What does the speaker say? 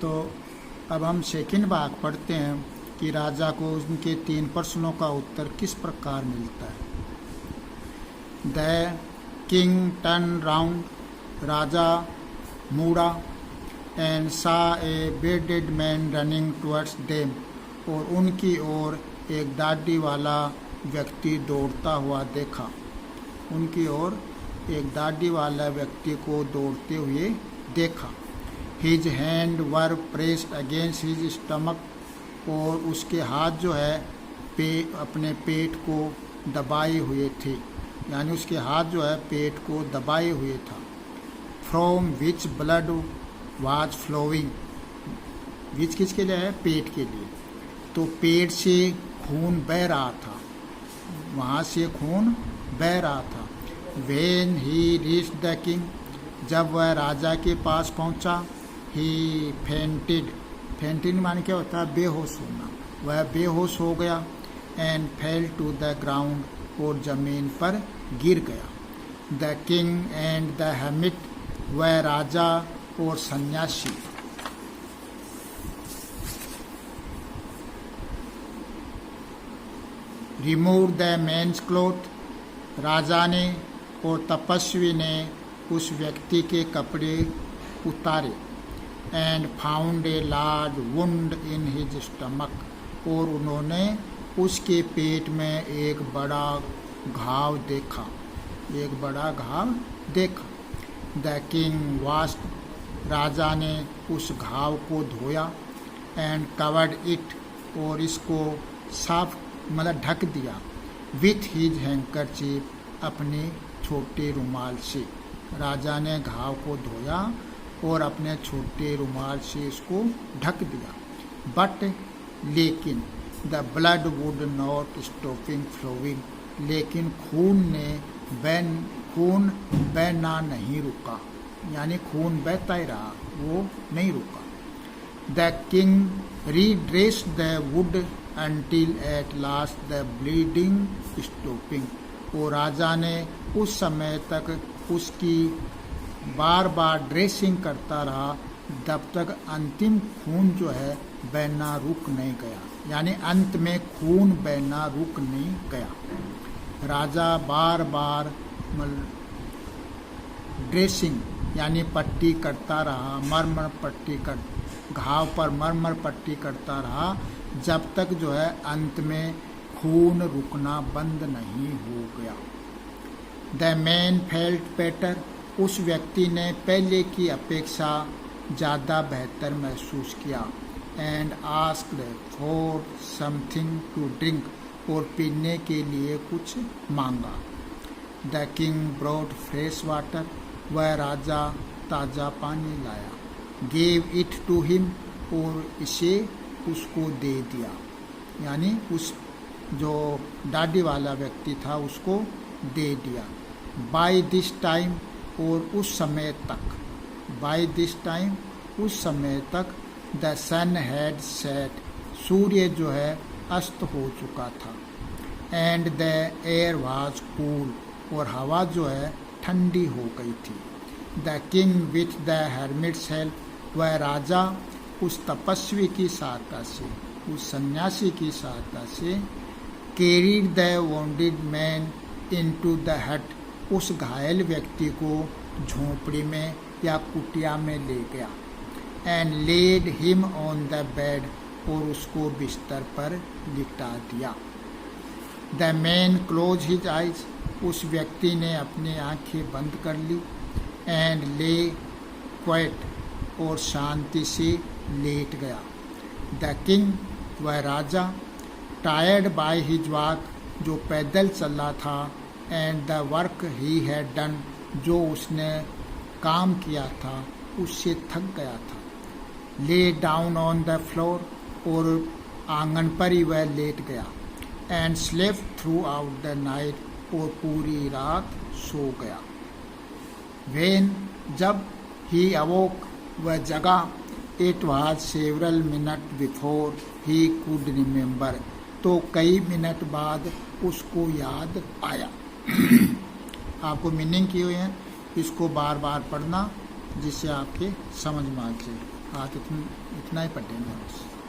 तो अब हम सेकंड भाग पढ़ते हैं कि राजा को उनके 3 प्रश्नों का उत्तर किस प्रकार मिलता है। द किंग टर्न राउंड, राजा मुड़ा and saw a bearded man running towards them, और उनकी ओर एक दाढ़ी वाला व्यक्ति दौड़ता हुआ देखा। उनकी ओर एक दाढ़ी वाला व्यक्ति को दौड़ते हुए देखा। हिज हैंड वर प्रेस्ड अगेंस्ट हिज स्टमक, और उसके हाथ जो है अपने पेट को दबाए हुए थे, यानी उसके हाथ जो है पेट को दबाए हुए था। From which blood was flowing, which किसके लिए है, पेट के लिए, तो पेट से खून बह रहा था, वहाँ से खून बह रहा था। When he reached the king, जब वह राजा के पास पहुँचा, ही फेंटेड, फेंटेड माने क्या होता है, बेहोश होना, वह बेहोश हो गया। And fell to the ground, और जमीन पर गिर गया। The king and the hermit, वह राजा और सन्यासी। रिमूव द मैन्स क्लोथ, राजा ने और तपस्वी ने उस व्यक्ति के कपड़े उतारे। And found a large wound in his stomach, और उन्होंने उसके पेट में एक बड़ा घाव देखा, एक बड़ा घाव देखा। द किंग वाश्ड, राजा ने उस घाव को धोया। एंड कवर्ड इट, और इसको साफ मतलब ढक दिया। विथ हिज हैंकरचीफ, अपने छोटे रुमाल से। राजा ने घाव को धोया और अपने छोटे रुमाल से इसको ढक दिया। बट लेकिन the blood would not stopping flowing, लेकिन खून बहना नहीं रुका, यानी खून बहता ही रहा, वो नहीं रुका। The king redressed the wood until at last the bleeding stopping, और राजा ने उस समय तक उसकी बार बार ड्रेसिंग करता रहा, जब तक अंतिम खून जो है बहना रुक नहीं गया, यानी अंत में खून बहना रुक नहीं गया। राजा बार बार ड्रेसिंग यानी पट्टी करता रहा, मरमर पट्टी कर, घाव पर मरमर पट्टी करता रहा, जब तक जो है अंत में खून रुकना बंद नहीं हो गया। द मैन फेल्ट बेटर, उस व्यक्ति ने पहले की अपेक्षा ज़्यादा बेहतर महसूस किया। And asked for something to drink, और पीने के लिए कुछ मांगा। The king brought fresh water, वह राजा ताज़ा पानी लाया। गेव इट टू हिम, और इसे उसको दे दिया, यानी उस जो दाढ़ी वाला व्यक्ति था उसको दे दिया। बाय दिस टाइम, और उस समय तक, बाय दिस टाइम उस समय तक, द सन हैड सेट, सूर्य जो है अस्त हो चुका था। And the air was cool, और हवा जो है ठंडी हो गई थी। The king with the hermits help, वह राजा उस तपस्वी की सहायता से, उस सन्यासी की सहायता से, carried the wounded man into the हट, उस घायल व्यक्ति को झोंपड़ी में या कुटिया में ले गया। And led him on the bed, और उसको बिस्तर पर लिटा दिया। The man close his eyes, उस व्यक्ति ने अपनी आंखें बंद कर ली। एंड ले क्वाइट, और शांति से लेट गया। द किंग, वह राजा, टायर्ड बाय हिज वॉक, जो पैदल चला था, and the work he had done, जो उसने काम किया था उससे थक गया था। Lay down on the floor, और आंगन पर ही वह लेट गया। And slept through out the night, और पूरी रात सो गया। वेन, जब ही अवोक, वह जगा। It was several minute before he could remember, तो कई मिनट बाद उसको याद आया। आपको मीनिंग किए हुए हैं इसको बार बार पढ़ना जिससे आपके समझ में आ जाए। आज इतना ही पढ़ेंगे।